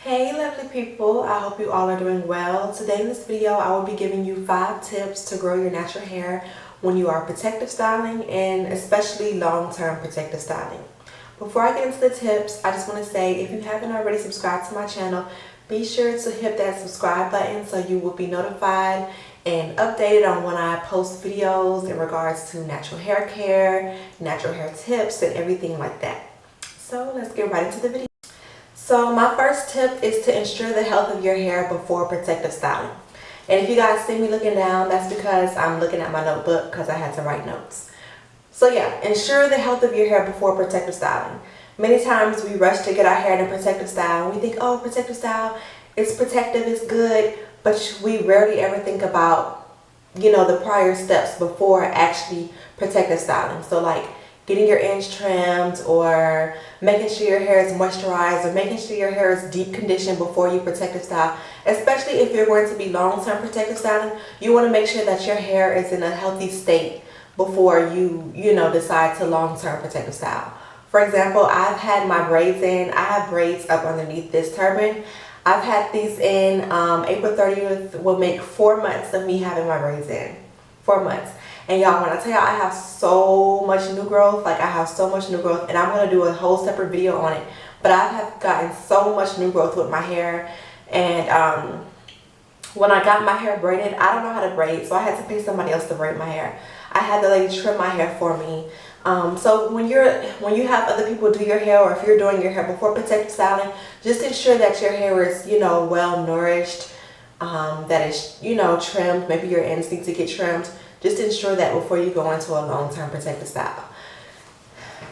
Hey lovely people, I hope you all are doing well. Today in this video I will be giving you 5 tips to grow your natural hair when you are protective styling, and especially long-term protective styling. Before I get into the tips, I just want to say if you haven't already subscribed to my channel, be sure to hit that subscribe button so you will be notified and updated on when I post videos in regards to natural hair care, natural hair tips, and everything like that. So let's get right into the video. So my first tip is to ensure the health of your hair before protective styling. And if you guys see me looking down, that's because I'm looking at my notebook because I had to write notes. So yeah, ensure the health of your hair before protective styling. Many times we rush to get our hair in a protective style and we think, oh, protective style, it's protective, it's good, but we rarely ever think about, the prior steps before actually protective styling. So like getting your ends trimmed, or making sure your hair is moisturized, or making sure your hair is deep conditioned before you protective style. Especially if you're going to be long-term protective styling, you want to make sure that your hair is in a healthy state before you decide to long-term protective style. For example, I've had my braids in. I have braids up underneath this turban. I've had these in. April 30th will make 4 months of me having my braids in. 4 months. And y'all, when I tell y'all I have so much new growth, like I have so much new growth, and I'm going to do a whole separate video on it, but I have gotten so much new growth with my hair. And when I got my hair braided, I don't know how to braid, so I had to pay somebody else to braid my hair. I had the lady trim my hair for me. So when you have other people do your hair, or if you're doing your hair before protective styling, just ensure that your hair is, well nourished, that is, trimmed. Maybe your ends need to get trimmed. Just ensure that before you go into a long-term protective style.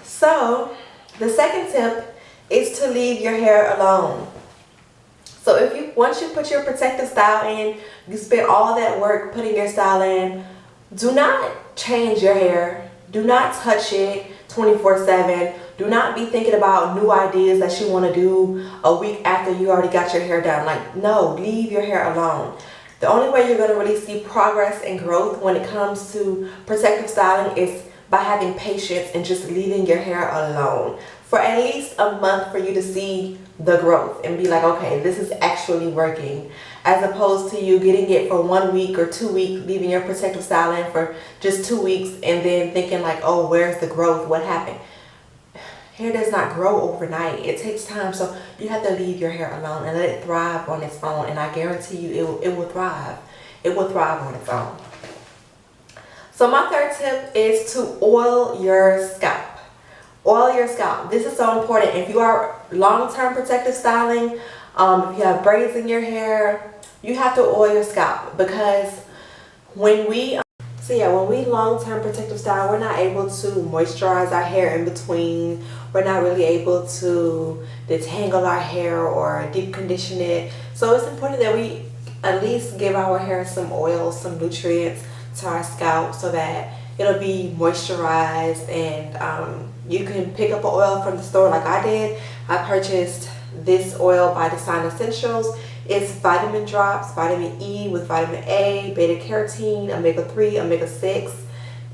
So the second tip is to leave your hair alone. So once you put your protective style in, you spend all that work putting your style in, do not change your hair. Do not touch it 24/7. Do not be thinking about new ideas that you want to do a week after you already got your hair done. Like, no, leave your hair alone. The only way you're going to really see progress and growth when it comes to protective styling is by having patience and just leaving your hair alone for at least a month for you to see the growth and be like, okay, this is actually working, as opposed to you getting it for 1 week or 2 weeks, leaving your protective styling for just 2 weeks and then thinking like, oh, where's the growth? What happened? Hair does not grow overnight. It takes time, so you have to leave your hair alone and let it thrive on its own, and I guarantee you it will thrive. It will thrive on its own. So my third tip is to oil your scalp. Oil your scalp. This is so important. If you are long-term protective styling, if you have braids in your hair, you have to oil your scalp, because when we long-term protective style, we're not able to moisturize our hair in between. We're not really able to detangle our hair or deep condition it. So it's important that we at least give our hair some oil, some nutrients to our scalp, so that it'll be moisturized. And you can pick up an oil from the store like I did. I purchased this oil by Design Essentials. It's vitamin drops, vitamin E with vitamin A, beta carotene, omega-3, omega-6,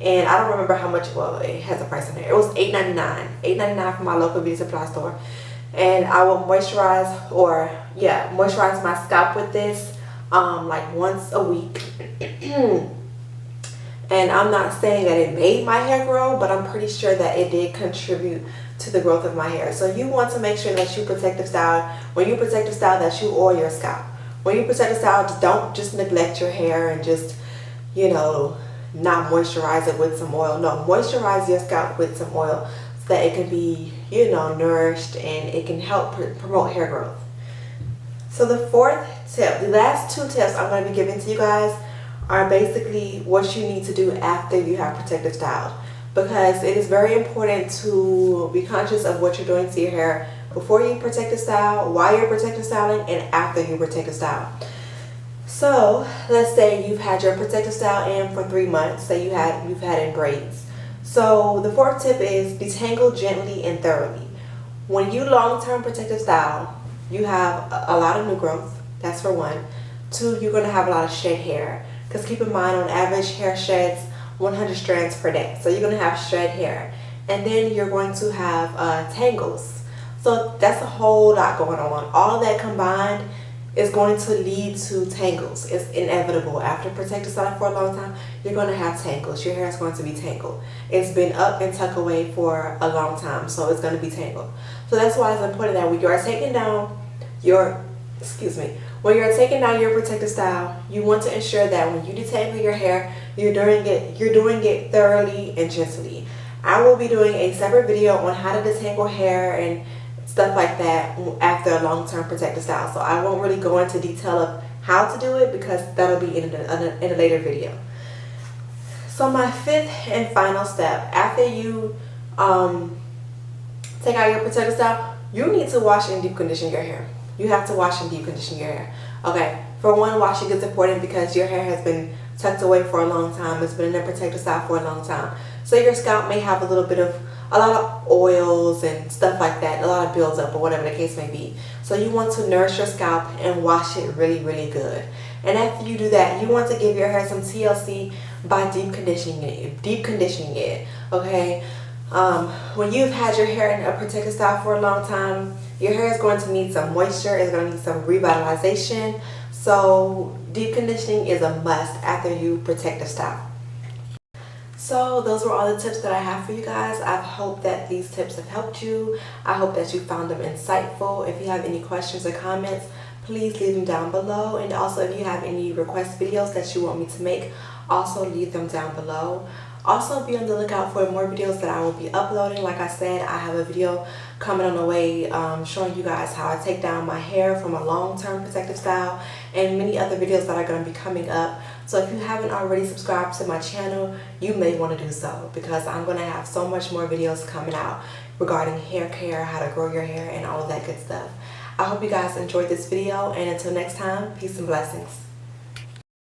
and I don't remember how much. Well, it has a price on there. It was $8.99. $8.99 from my local beauty supply store. And I will moisturize my scalp with this like once a week. And I'm not saying that it made my hair grow, but I'm pretty sure that it did contribute to the growth of my hair. So you want to make sure that you protective style. When you protective style, that you oil your scalp. When you protective style, don't just neglect your hair and just, not moisturize it with some oil. No, moisturize your scalp with some oil so that it can be, nourished, and it can help promote hair growth. So the fourth tip, the last 2 tips I'm going to be giving to you guys, are basically what you need to do after you have protective style, because it is very important to be conscious of what you're doing to your hair before you protective style, while you're protective styling, and after you protective style. So let's say you've had your protective style in for 3 months. Say you've had in braids. So the fourth tip is detangle gently and thoroughly. When you long-term protective style, you have a lot of new growth. That's for 1. 2, you're going to have a lot of shed hair. Because keep in mind, on average, hair sheds 100 strands per day. So you're going to have shed hair. And then you're going to have tangles. So that's a whole lot going on. All of that combined is going to lead to tangles. It's inevitable. After protective styling for a long time, you're going to have tangles. Your hair is going to be tangled. It's been up and tucked away for a long time, so it's going to be tangled. So that's why it's important that when you are taking down your, when you're taking down your protective style, you want to ensure that when you detangle your hair, you're doing it thoroughly and gently. I will be doing a separate video on how to detangle hair and stuff like that after a long-term protective style. So I won't really go into detail of how to do it because that'll be in a later video. So my fifth and final step, after you take out your protective style, you need to wash and deep condition your hair. You have to wash and deep condition your hair. Okay, for one, washing is important because your hair has been tucked away for a long time. It's been in a protective style for a long time. So your scalp may have a lot of oils and stuff like that, a lot of buildup or whatever the case may be. So you want to nourish your scalp and wash it really, really good. And after you do that, you want to give your hair some TLC by deep conditioning it, okay? When you've had your hair in a protective style for a long time, your hair is going to need some moisture, it's going to need some revitalization. So deep conditioning is a must after you protective style. So those were all the tips that I have for you guys. I hope that these tips have helped you. I hope that you found them insightful. If you have any questions or comments, please leave them down below. And also if you have any request videos that you want me to make, also leave them down below. Also be on the lookout for more videos that I will be uploading. Like I said, I have a video coming on the way showing you guys how I take down my hair from a long-term protective style and many other videos that are going to be coming up. So if you haven't already subscribed to my channel, you may want to do so because I'm going to have so much more videos coming out regarding hair care, how to grow your hair, and all of that good stuff. I hope you guys enjoyed this video, and until next time, peace and blessings.